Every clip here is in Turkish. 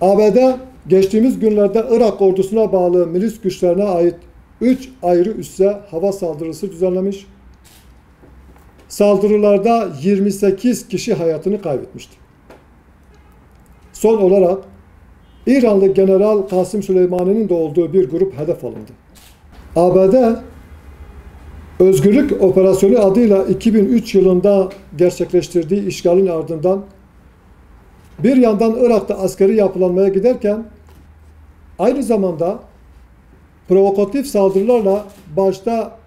ABD geçtiğimiz günlerde Irak ordusuna bağlı milis güçlerine ait 3 ayrı üsse hava saldırısı düzenlemiş. Saldırılarda 28 kişi hayatını kaybetmişti. Son olarak İranlı General Kasım Süleymani'nin de olduğu bir grup hedef alındı. ABD Özgürlük Operasyonu adıyla 2003 yılında gerçekleştirdiği işgalin ardından bir yandan Irak'ta askeri yapılanmaya giderken aynı zamanda provokatif saldırılarla başta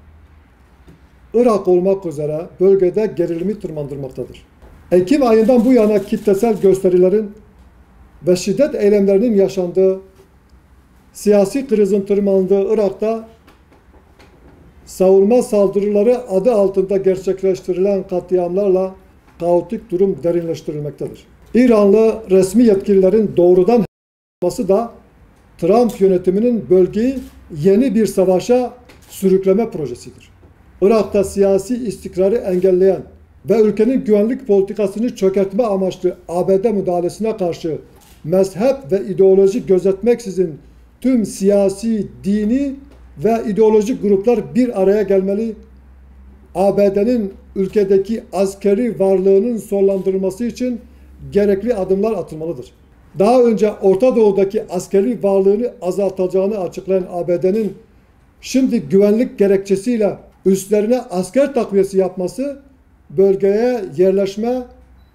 Irak olmak üzere bölgede gerilimi tırmandırmaktadır. Ekim ayından bu yana kitlesel gösterilerin ve şiddet eylemlerinin yaşandığı, siyasi krizin tırmandığı Irak'ta savunma saldırıları adı altında gerçekleştirilen katliamlarla kaotik durum derinleştirilmektedir. İranlı resmi yetkililerin doğrudan yapması da Trump yönetiminin bölgeyi yeni bir savaşa sürükleme projesidir. Irak'ta siyasi istikrarı engelleyen ve ülkenin güvenlik politikasını çökertme amaçlı ABD müdahalesine karşı mezhep ve ideoloji gözetmeksizin tüm siyasi, dini ve ideolojik gruplar bir araya gelmeli, ABD'nin ülkedeki askeri varlığının sonlandırılması için gerekli adımlar atılmalıdır. Daha önce Orta Doğu'daki askeri varlığını azaltacağını açıklayan ABD'nin şimdi güvenlik gerekçesiyle üstlerine asker takviyesi yapması, bölgeye yerleşme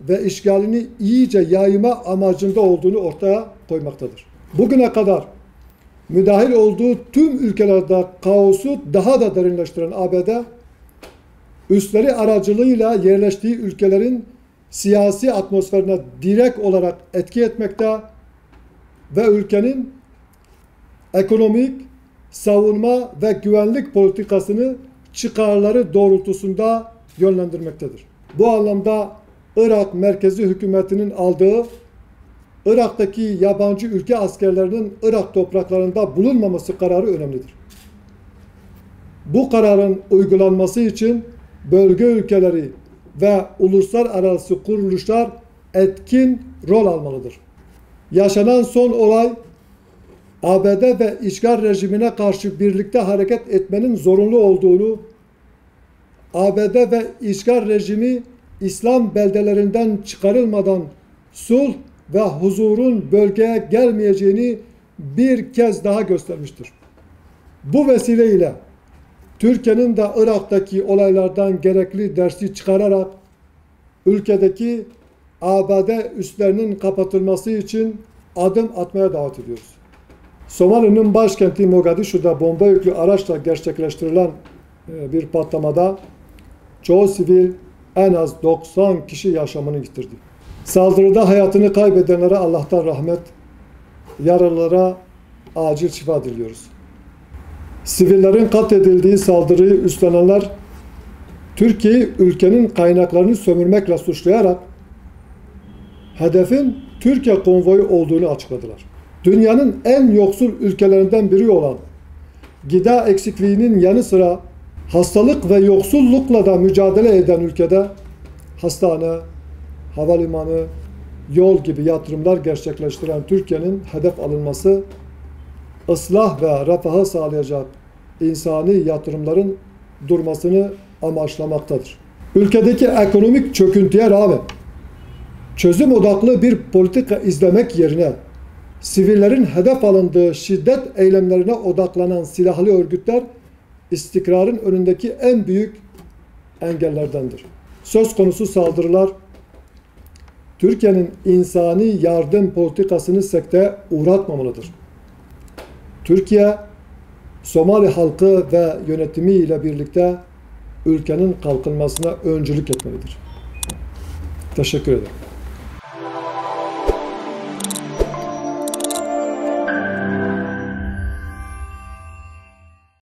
ve işgalini iyice yayma amacında olduğunu ortaya koymaktadır. Bugüne kadar müdahil olduğu tüm ülkelerde kaosu daha da derinleştiren ABD, üsleri aracılığıyla yerleştiği ülkelerin siyasi atmosferine direkt olarak etki etmekte ve ülkenin ekonomik, savunma ve güvenlik politikasını çıkarları doğrultusunda yönlendirmektedir. Bu anlamda Irak merkezi hükümetinin aldığı Irak'taki yabancı ülke askerlerinin Irak topraklarında bulunmaması kararı önemlidir. Bu kararın uygulanması için bölge ülkeleri ve uluslararası kuruluşlar etkin rol almalıdır. Yaşanan son olay, ABD ve işgal rejimine karşı birlikte hareket etmenin zorunlu olduğunu, ABD ve işgal rejimi İslam beldelerinden çıkarılmadan sulh ve huzurun bölgeye gelmeyeceğini bir kez daha göstermiştir. Bu vesileyle Türkiye'nin de Irak'taki olaylardan gerekli dersi çıkararak ülkedeki ABD üslerinin kapatılması için adım atmaya davet ediyoruz. Somali'nin başkenti Mogadishu'da bomba yüklü araçla gerçekleştirilen bir patlamada çoğu sivil en az 90 kişi yaşamını yitirdi. Saldırıda hayatını kaybedenlere Allah'tan rahmet, yaralılara acil şifa diliyoruz. Sivillerin katledildiği saldırıyı üstlenenler, Türkiye'yi ülkenin kaynaklarını sömürmekle suçlayarak hedefin Türkiye konvoyu olduğunu açıkladılar. Dünyanın en yoksul ülkelerinden biri olan gıda eksikliğinin yanı sıra hastalık ve yoksullukla da mücadele eden ülkede hastane, havalimanı, yol gibi yatırımlar gerçekleştiren Türkiye'nin hedef alınması, ıslah ve refahı sağlayacak insani yatırımların durmasını amaçlamaktadır. Ülkedeki ekonomik çöküntüye rağmen çözüm odaklı bir politika izlemek yerine sivillerin hedef alındığı şiddet eylemlerine odaklanan silahlı örgütler istikrarın önündeki en büyük engellerdendir. Söz konusu saldırılar Türkiye'nin insani yardım politikasını sekteye uğratmamalıdır. Türkiye, Somali halkı ve yönetimi ile birlikte ülkenin kalkınmasına öncülük etmelidir. Teşekkür ederim.